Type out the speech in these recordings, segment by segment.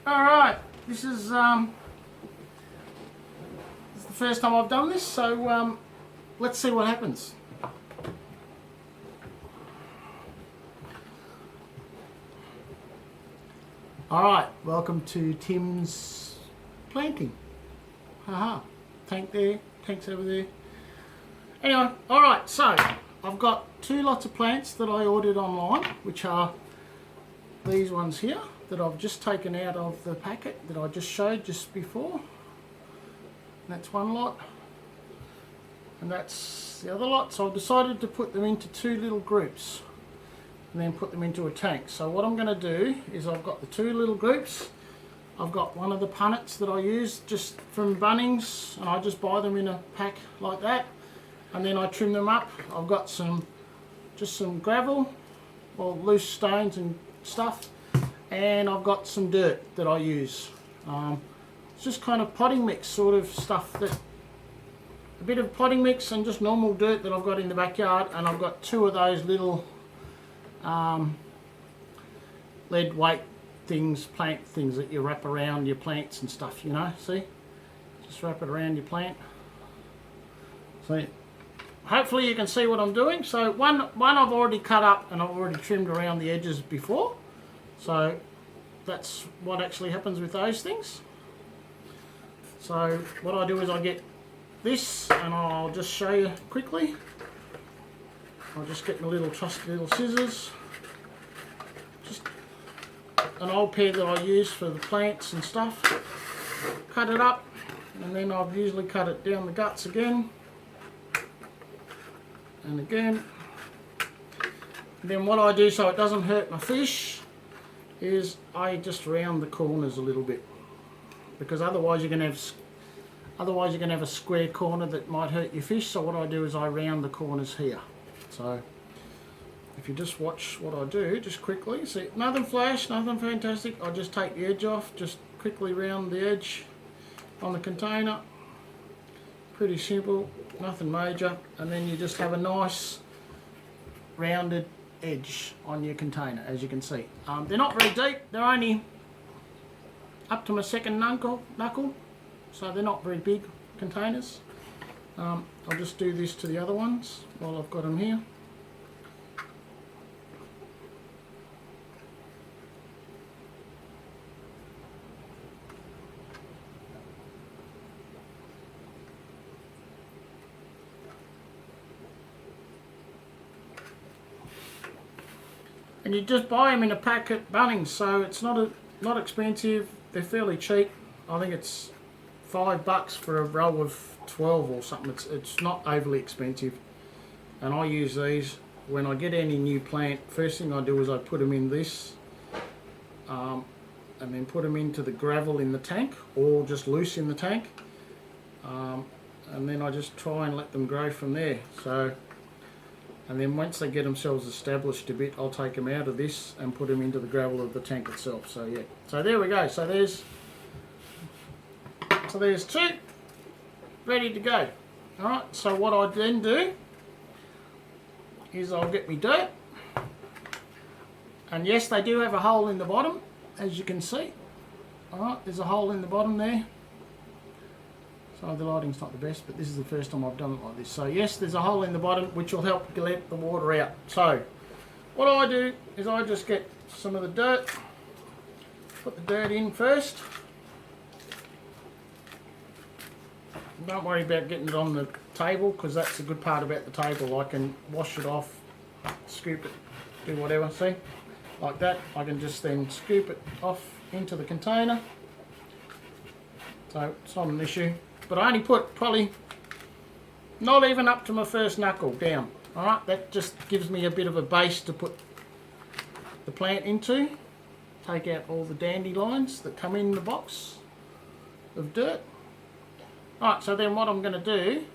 Alright, this is the first time I've done this, so let's see what happens. Alright, welcome to Tim's planting. Haha, tank there, tanks over there. Anyway, alright, so I've got two lots of plants that I ordered online, which are these ones here that I've just taken out of the packet that I just showed just before. That's one lot, and that's the other lot. So I've decided to put them into two little groups and then put them into a tank. So what I'm going to do is I've got the two little groups. I've got one of the punnets that I use just from Bunnings, and I just buy them in a pack like that, and then I trim them up. I've got just some gravel or loose stones and stuff, and I've got some dirt that I use. It's just kind of potting mix sort of stuff, a bit of potting mix and just normal dirt that I've got in the backyard, and I've got two of those little lead weight things, plant things that you wrap around your plants and stuff, you know, see? Just wrap it around your plant. See? Hopefully you can see what I'm doing. So one I've already cut up and I've already trimmed around the edges before. So that's what actually happens with those things. So what I do is I get this, and I'll just show you quickly. I'll just get my little trusty little scissors. Just an old pair that I use for the plants and stuff. Cut it up, and then I've usually cut it down the guts again. And again. And then what I do so it doesn't hurt my fish is I just round the corners a little bit, because otherwise you're going to have a square corner that might hurt your fish. So what I do is I round the corners here. So if you just watch what I do just quickly, see, nothing flash, nothing fantastic. I just take the edge off, just quickly round the edge on the container. Pretty simple, nothing major, and then you just have a nice rounded edge on your container, as you can see. They're not very deep, they're only up to my second knuckle, so they're not very big containers. I'll just do this to the other ones while I've got them here. And you just buy them in a pack at Bunnings, so it's not expensive. They're fairly cheap. I think it's $5 for a row of 12 or something. It's not overly expensive. And I use these when I get any new plant. First thing I do is I put them in this, and then put them into the gravel in the tank, or just loose in the tank. And then I just try and let them grow from there. And then once they get themselves established a bit, I'll take them out of this and put them into the gravel of the tank itself. So yeah, so there we go. So there's two ready to go. All right. So what I then do is I'll get me dirt, and yes, they do have a hole in the bottom, as you can see. All right, there's a hole in the bottom there. So the lighting's not the best, but this is the first time I've done it like this. So yes, there's a hole in the bottom which will help let the water out. So what I do is I just get some of the dirt, put the dirt in first. Don't worry about getting it on the table, because that's the good part about the table. I can wash it off, scoop it, do whatever, see? Like that. I can just then scoop it off into the container. So it's not an issue. But I only put probably not even up to my first knuckle down. Alright, that just gives me a bit of a base to put the plant into. Take out all the dandelions that come in the box of dirt. Alright, so then what I'm going to do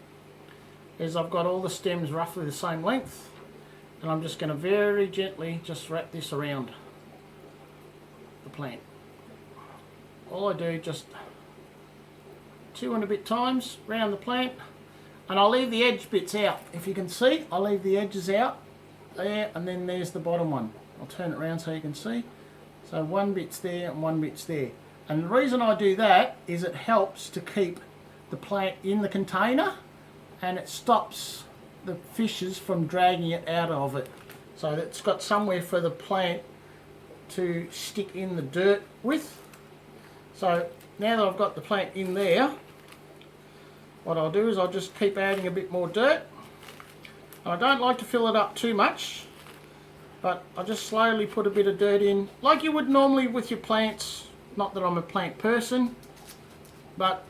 is I've got all the stems roughly the same length, and I'm just going to very gently just wrap this around the plant. All I do, just 2 and a bit times round the plant, and I'll leave the edge bits out. If you can see, I'll leave the edges out there, and then there's the bottom one. I'll turn it around so you can see. So one bit's there and one bit's there. And the reason I do that is it helps to keep the plant in the container, and it stops the fishes from dragging it out of it. So that it's got somewhere for the plant to stick in the dirt with. So now that I've got the plant in there, what I'll do is I'll just keep adding a bit more dirt. I don't like to fill it up too much, but I just slowly put a bit of dirt in like you would normally with your plants. Not that I'm a plant person, but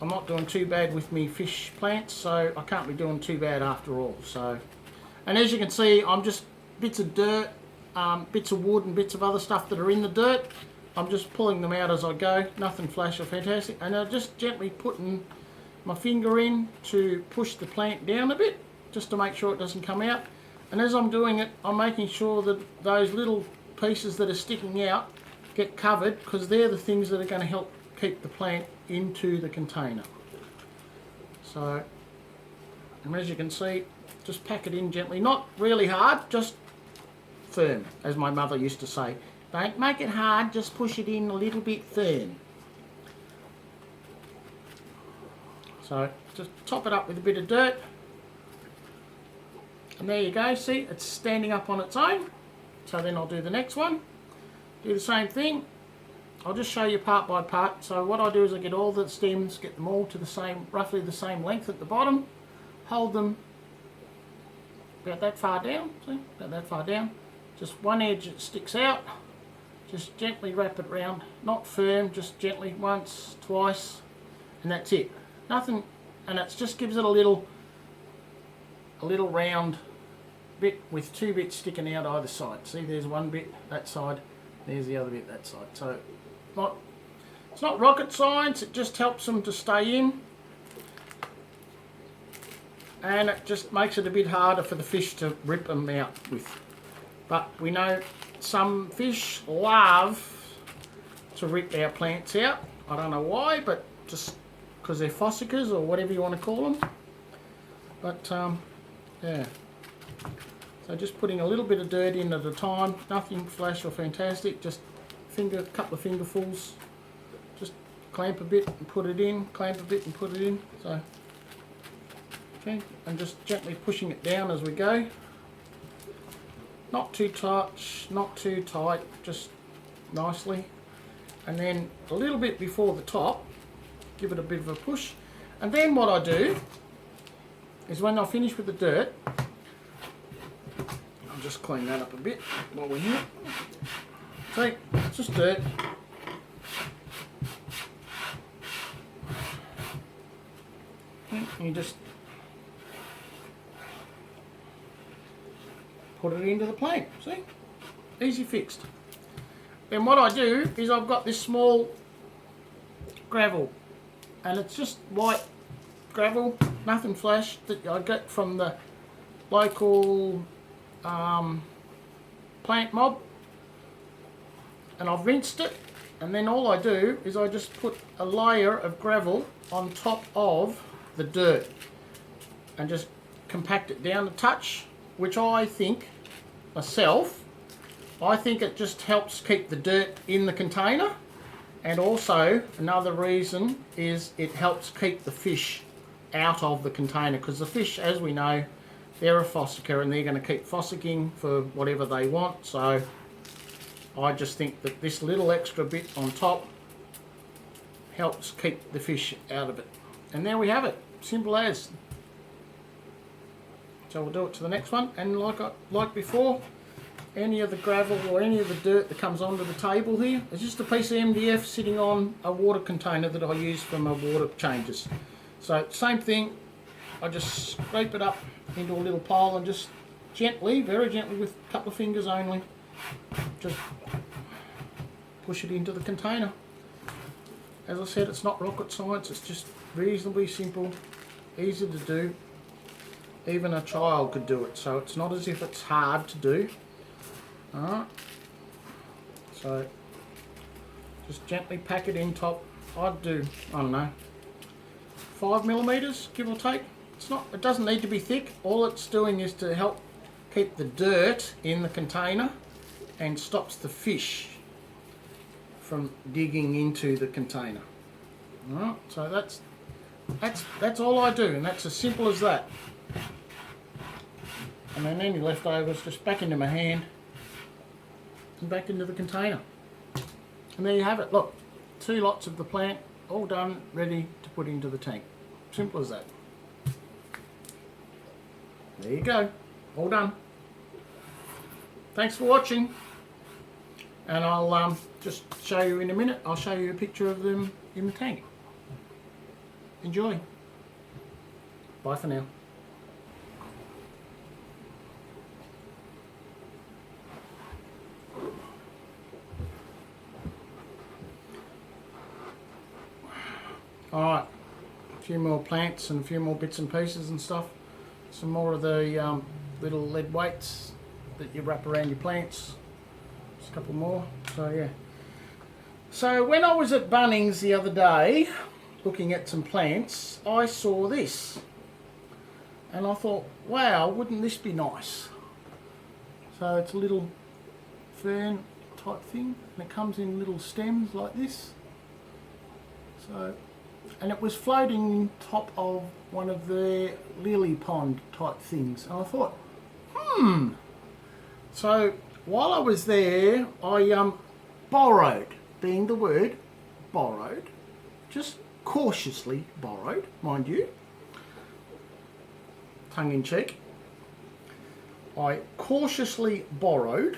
I'm not doing too bad with me fish plants, so I can't be doing too bad after all. So, and as you can see, I'm just bits of dirt, bits of wood and bits of other stuff that are in the dirt. I'm just pulling them out as I go, nothing flash or fantastic, and I'm just gently putting my finger in to push the plant down a bit, just to make sure it doesn't come out. And as I'm doing it, I'm making sure that those little pieces that are sticking out get covered, because they're the things that are going to help keep the plant into the container. So, and as you can see, just pack it in gently, not really hard, just firm, as my mother used to say. Don't make it hard, just push it in a little bit firm. So just top it up with a bit of dirt, and there you go. See, it's standing up on its own. So then I'll do the next one, do the same thing. I'll just show you part by part. So what I do is I get all the stems, get them all to the same, roughly the same length at the bottom, hold them about that far down, see, about that far down. Just one edge that sticks out, just gently wrap it round, not firm, just gently, once, twice, and that's it. Nothing, and it just gives it a little round bit with two bits sticking out either side. See, there's one bit that side, there's the other bit that side. So it's not rocket science, it just helps them to stay in, and it just makes it a bit harder for the fish to rip them out with. But we know some fish love to rip our plants out. I don't know why, but just because they're fossicas or whatever you want to call them. But yeah, so just putting a little bit of dirt in at a time, nothing flash or fantastic, just a couple of fingerfuls, just clamp a bit and put it in, clamp a bit and put it in. So okay, and just gently pushing it down as we go. Not too tight, not too tight, just nicely. And then a little bit before the top, give it a bit of a push. And then what I do is when I finish with the dirt, I'll just clean that up a bit while we're here. See, it's just dirt. And you just put it into the plant, see? Easy fixed. Then what I do is I've got this small gravel, and it's just white gravel, nothing flash, that I get from the local plant mob, and I've rinsed it, and then all I do is I just put a layer of gravel on top of the dirt and just compact it down a touch, which I think myself, I think it just helps keep the dirt in the container. And also another reason is it helps keep the fish out of the container, because the fish, as we know, they're a fossicker and they're going to keep fossicking for whatever they want. So I just think that this little extra bit on top helps keep the fish out of it. And there we have it, simple as. So we'll do it to the next one, and like before, any of the gravel or any of the dirt that comes onto the table here is just a piece of MDF sitting on a water container that I use for my water changes. So same thing, I just scrape it up into a little pile and just gently, very gently with a couple of fingers only, just push it into the container. As I said, it's not rocket science, it's just reasonably simple, easy to do. Even a child could do it, so it's not as if it's hard to do. Alright, so just gently pack it in top. I'd do, I don't know, 5mm, give or take. It doesn't need to be thick. All it's doing is to help keep the dirt in the container and stops the fish from digging into the container. Alright, so that's all I do, and that's as simple as that. And then any leftovers just back into my hand and back into the container. And there you have it. Look, 2 lots of the plant all done, ready to put into the tank. Simple as that. There you go, all done. Thanks for watching, and I'll just show you in a minute. I'll show you a picture of them in the tank. Enjoy. Bye for now. Alright, a few more plants and a few more bits and pieces and stuff. Some more of the little lead weights that you wrap around your plants. Just a couple more, so yeah. So when I was at Bunnings the other day, looking at some plants, I saw this. And I thought, wow, wouldn't this be nice? So it's a little fern type thing, and it comes in little stems like this. So, and it was floating on top of one of the lily pond type things. And I thought, So while I was there, I borrowed, being the word, borrowed, just cautiously borrowed, mind you, tongue in cheek. I cautiously borrowed,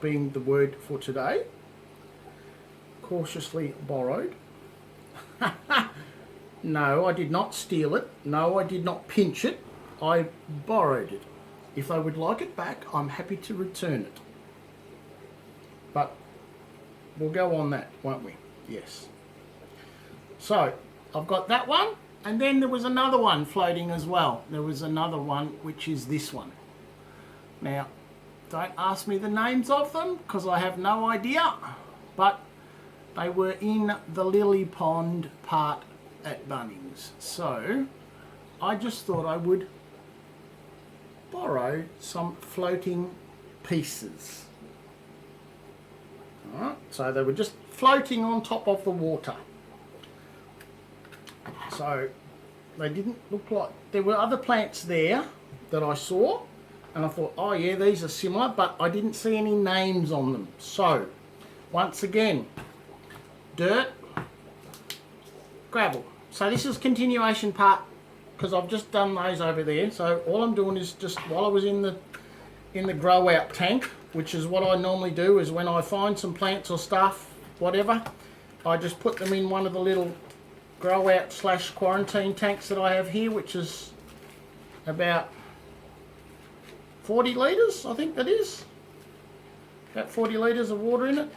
being the word for today, cautiously borrowed. No, I did not steal it. No, I did not pinch it. I borrowed it. If they would like it back, I'm happy to return it. But we'll go on that, won't we? Yes. So, I've got that one, and then there was another one floating as well. There was another one, which is this one. Now, don't ask me the names of them, because I have no idea, but they were in the lily pond part at Bunnings. So, I just thought I would borrow some floating pieces. Alright, so they were just floating on top of the water. So, they didn't look like... There were other plants there that I saw, and I thought, oh yeah, these are similar, but I didn't see any names on them. So, once again, dirt, gravel. So this is continuation part, because I've just done those over there. So all I'm doing is just, while I was in the grow out tank, which is what I normally do, is when I find some plants or stuff, whatever, I just put them in one of the little grow out / quarantine tanks that I have here, which is about 40 litres, I think that is. About 40 litres of water in it.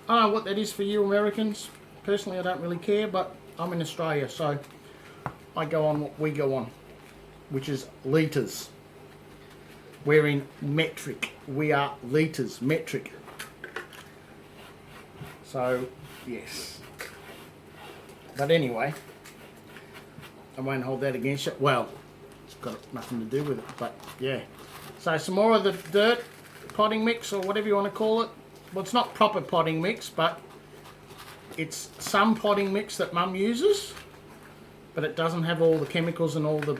I don't know what that is for you Americans. Personally, I don't really care, but I'm in Australia, so I go on what we go on, which is litres. We're in metric. We are litres, metric. So, yes. But anyway, I won't hold that against you. Well, it's got nothing to do with it, but yeah. So some more of the dirt potting mix, or whatever you want to call it. Well, it's not proper potting mix, but it's some potting mix that Mum uses, but it doesn't have all the chemicals and all the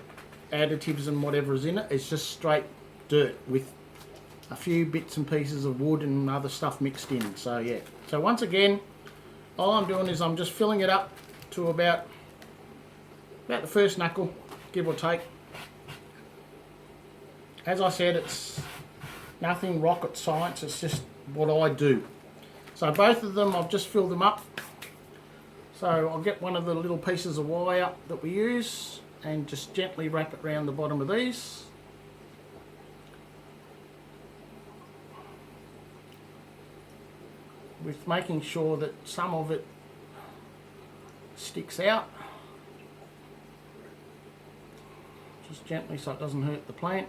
additives and whatever is in it. It's just straight dirt with a few bits and pieces of wood and other stuff mixed in. So yeah. So once again, all I'm doing is I'm just filling it up to about the first knuckle, give or take. As I said, it's nothing rocket science, it's just what I do. So both of them, I've just filled them up. So I'll get one of the little pieces of wire that we use and just gently wrap it around the bottom of these. With making sure that some of it sticks out. Just gently so it doesn't hurt the plant.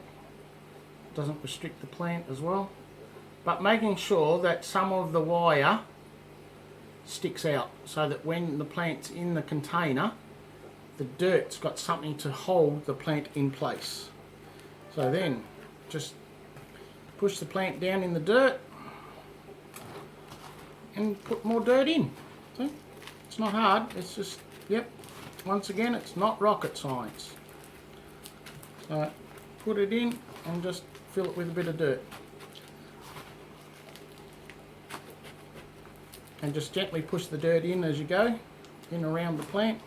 Doesn't restrict the plant as well. But making sure that some of the wire sticks out so that when the plant's in the container, the dirt's got something to hold the plant in place. So then just push the plant down in the dirt and put more dirt in. See? It's not hard, it's just, yep, once again, it's not rocket science. So put it in and just fill it with a bit of dirt. And just gently push the dirt in as you go, in around the plant.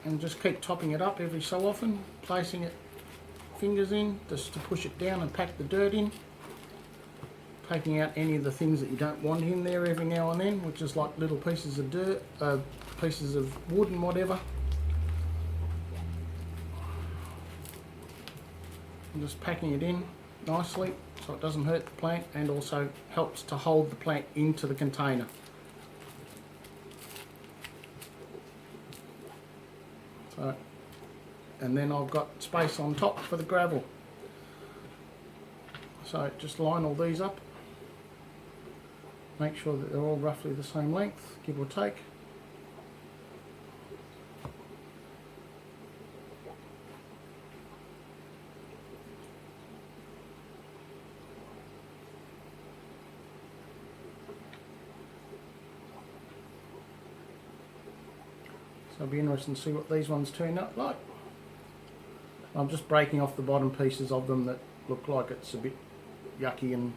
And just keep topping it up every so often, placing it fingers in just to push it down and pack the dirt in. Taking out any of the things that you don't want in there every now and then, which is like little pieces of dirt, pieces of wood and whatever. And just packing it in nicely so it doesn't hurt the plant and also helps to hold the plant into the container. So, and then I've got space on top for the gravel. So just line all these up. Make sure that they're all roughly the same length, give or take. So it'll be interesting to see what these ones turn out like. I'm just breaking off the bottom pieces of them that look like it's a bit yucky and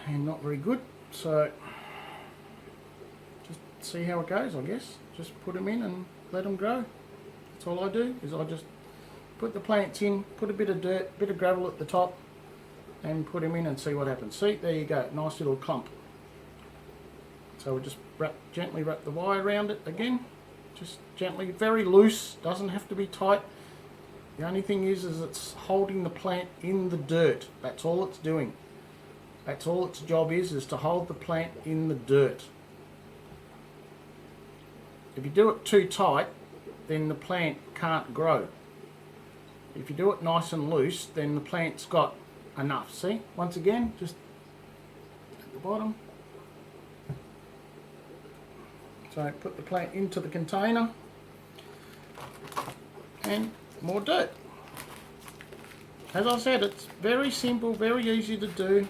not very good. So just see how it goes, I guess. Just put them in and let them grow. That's all I do, is I just put the plants in, put a bit of dirt, bit of gravel at the top, and put them in and see what happens. See, there you go, nice little clump. So we'll just gently wrap the wire around it again. Just gently, very loose, doesn't have to be tight. The only thing is it's holding the plant in the dirt. That's all it's doing. That's all its job is to hold the plant in the dirt. If you do it too tight, then the plant can't grow. If you do it nice and loose, then the plant's got enough. See, once again, just at the bottom. So put the plant into the container and more dirt. As I said, it's very simple, very easy to do.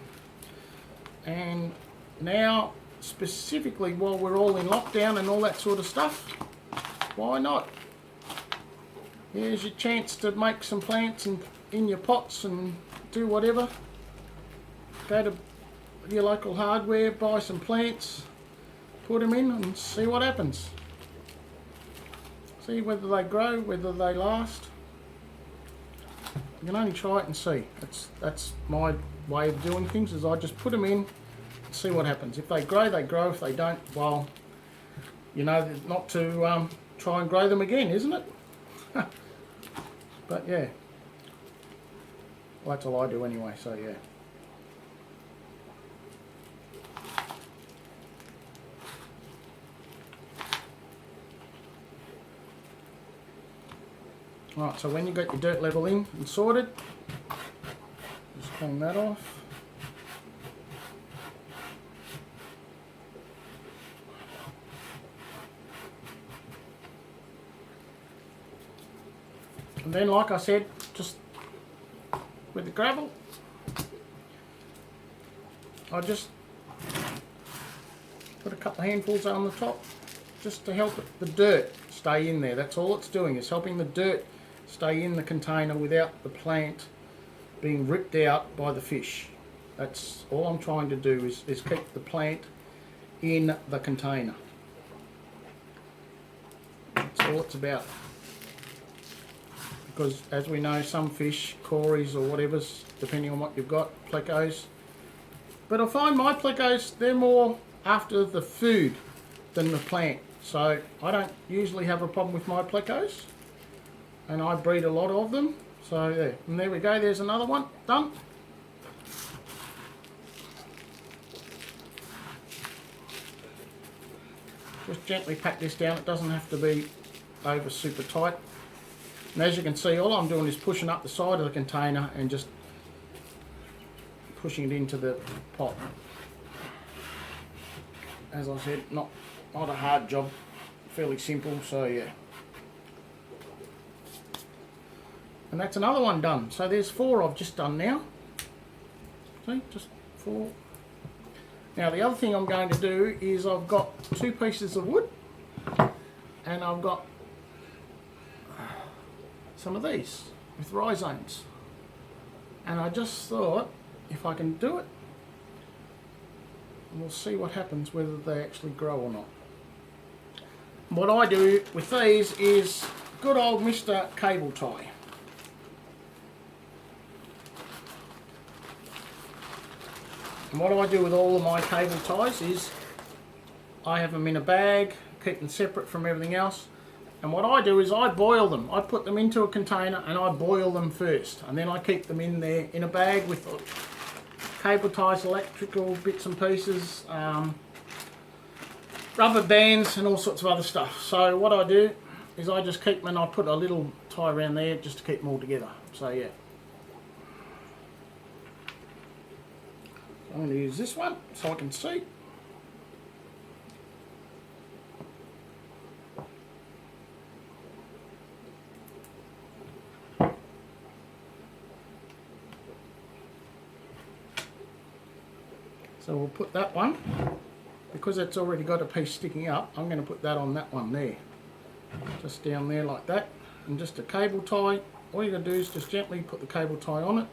And now, specifically while we're all in lockdown and all that sort of stuff, why not? Here's your chance to make some plants in your pots and do whatever. Go to your local hardware, buy some plants, put them in and see what happens. See whether they grow, whether they last. You can only try it and see. That's my way of doing things, is I just put them in, see what happens. If they grow, they grow. If they don't, well, you know, not to try and grow them again, isn't it? But yeah, well, that's all I do anyway, so yeah. Alright, so when you got your dirt level in and sorted, just clean that off. And then, like I said, just with the gravel, I just put a couple of handfuls on the top just to help the dirt stay in there. That's all it's doing, is helping the dirt stay in the container without the plant being ripped out by the fish. That's all I'm trying to do, is keep the plant in the container. That's all it's about. Because as we know, some fish, cories or whatever's, depending on what you've got, plecos. But I find my plecos, they're more after the food than the plant. So I don't usually have a problem with my plecos. And I breed a lot of them. So there, and there we go, there's another one, done. Just gently pack this down, it doesn't have to be over super tight. And as you can see, all I'm doing is pushing up the side of the container and just pushing it into the pot. As I said, not a hard job, fairly simple, so yeah. And that's another one done. So there's 4 I've just done now. See, just 4. Now the other thing I'm going to do is I've got 2 pieces of wood and I've got some of these with rhizomes, and I just thought if I can do it, we'll see what happens, whether they actually grow or not. What I do with these is good old Mr. Cable tie. And what I do with all of my cable ties is I have them in a bag, keep them separate from everything else. And what I do is I boil them. I put them into a container and I boil them first. And then I keep them in there in a bag with cable ties, electrical bits and pieces, rubber bands and all sorts of other stuff. So what I do is I just keep them and I put a little tie around there just to keep them all together. So yeah. I'm going to use this one so I can see. So we'll put that one, because it's already got a piece sticking up, I'm going to put that on that one there. Just down there like that. And just a cable tie. All you're going to do is just gently put the cable tie on it.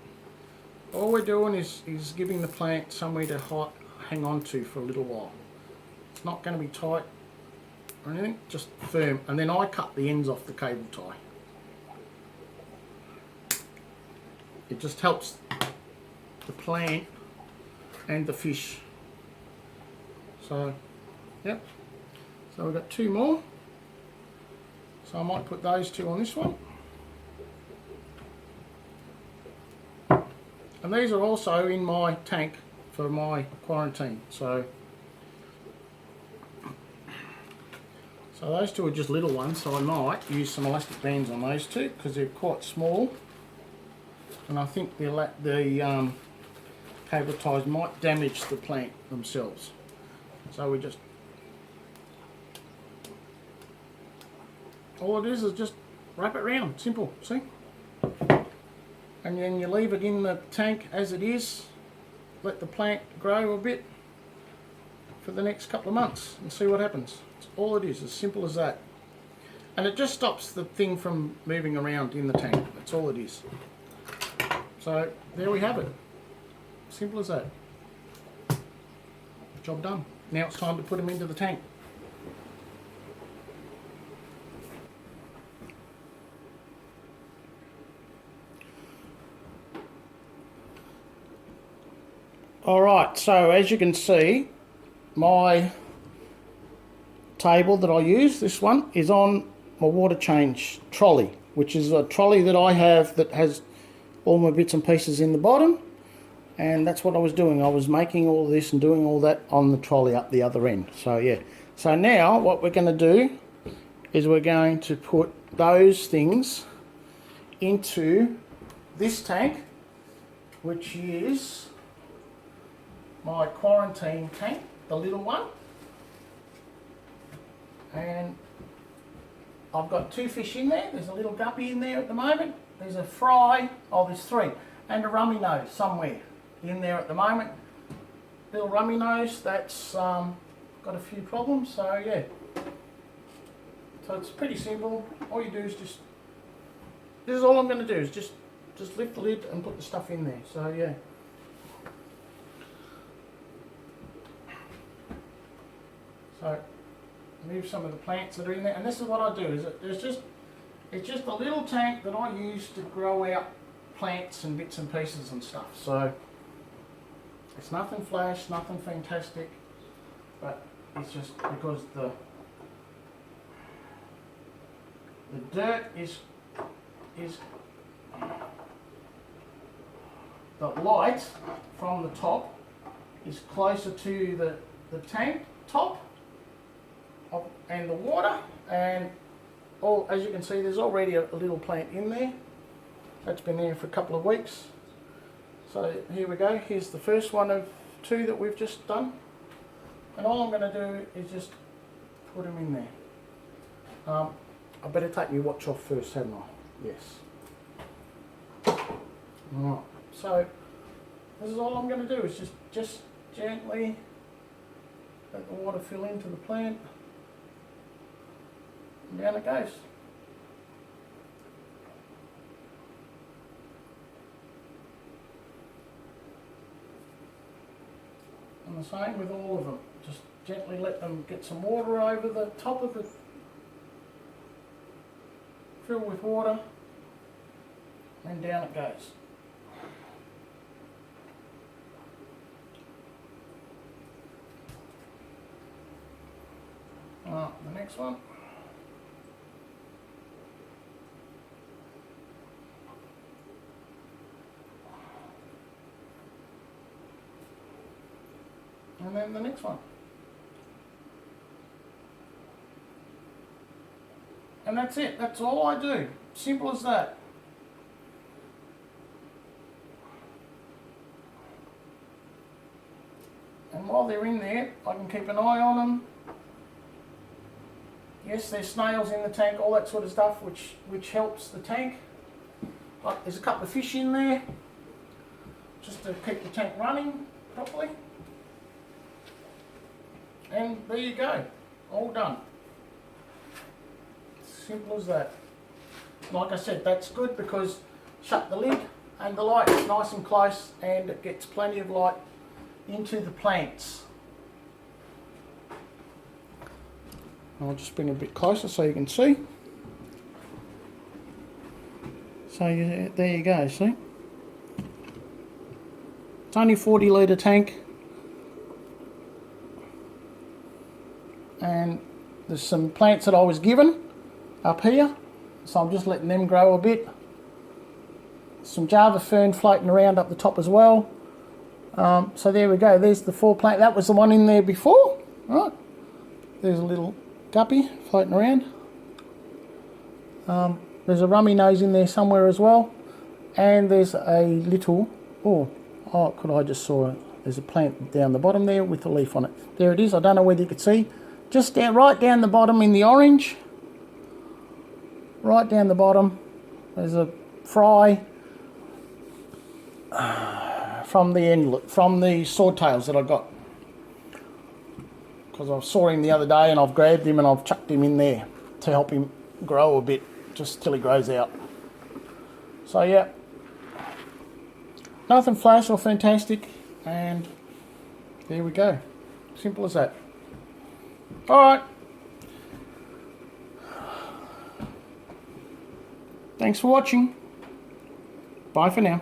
All we're doing is giving the plant somewhere to hang on to for a little while. It's not going to be tight or anything, just firm. And then I cut the ends off the cable tie. It just helps the plant and the fish. So, yep. So we've got 2 more. So I might put those 2 on this one. And these are also in my tank for my quarantine. So those 2 are just little ones, so I might use some elastic bands on those 2 because they're quite small. And I think the cable ties might damage the plant themselves. So we just, all it is just wrap it around, simple, see? And then you leave it in the tank as it is, let the plant grow a bit for the next couple of months and see what happens. That's all it is, as simple as that. And it just stops the thing from moving around in the tank, that's all it is. So there we have it. Simple as that. Job done. Now it's time to put them into the tank. Alright, so as you can see, my table that I use, this one, is on my water change trolley, which is a trolley that I have that has all my bits and pieces in the bottom. And that's what I was doing. I was making all this and doing all that on the trolley up the other end. So yeah. So now what we're going to do is we're going to put those things into this tank, which is my quarantine tank, the little one. And I've got 2 fish in there. There's a little guppy in there at the moment. There's a fry. Oh, there's 3. And a rummy nose somewhere in there at the moment. Little rummy nose, that's got a few problems, so yeah. So it's pretty simple. All you do is this is all I'm going to do, is just lift the lid and put the stuff in there, so yeah. So move some of the plants that are in there, and this is what I do, is it's just a little tank that I use to grow out plants and bits and pieces and stuff. So it's nothing flash, nothing fantastic, but it's just because the dirt is the light from the top is closer to the tank top and the water, and all, as you can see, there's already a little plant in there that's been there for a couple of weeks. So here we go, here's the first one of 2 that we've just done, and all I'm going to do is just put them in there. I better take my watch off first, hadn't I? Yes. Alright, so this is all I'm going to do, is just gently let the water fill into the plant, and down it goes. And the same with all of them. Just gently let them get some water over the top of the, fill with water, and down it goes. The next one. And then the next one. And that's it. That's all I do. Simple as that. And while they're in there, I can keep an eye on them. Yes, there's snails in the tank, all that sort of stuff, which helps the tank. But there's a couple of fish in there, just to keep the tank running properly. And there you go, all done. Simple as that. Like I said, that's good because shut the lid and the light is nice and close and it gets plenty of light into the plants. I'll just bring it a bit closer so you can see. So there you go, see? It's only a 40 litre tank. And there's some plants that I was given up here. So I'm just letting them grow a bit. Some Java fern floating around up the top as well. So there we go, there's the 4 plant. That was the one in there before, right? There's a little guppy floating around. There's a rummy nose in there somewhere as well. And there's a little, I just saw it. There's a plant down the bottom there with a leaf on it. There it is, I don't know whether you could see. Just down, right down the bottom in the orange. Right down the bottom, there's a fry from the swordtails that I got. Because I saw him the other day and I've grabbed him and I've chucked him in there to help him grow a bit, just till he grows out. So yeah, nothing flash or fantastic, and there we go. Simple as that. Alright. Thanks for watching. Bye for now.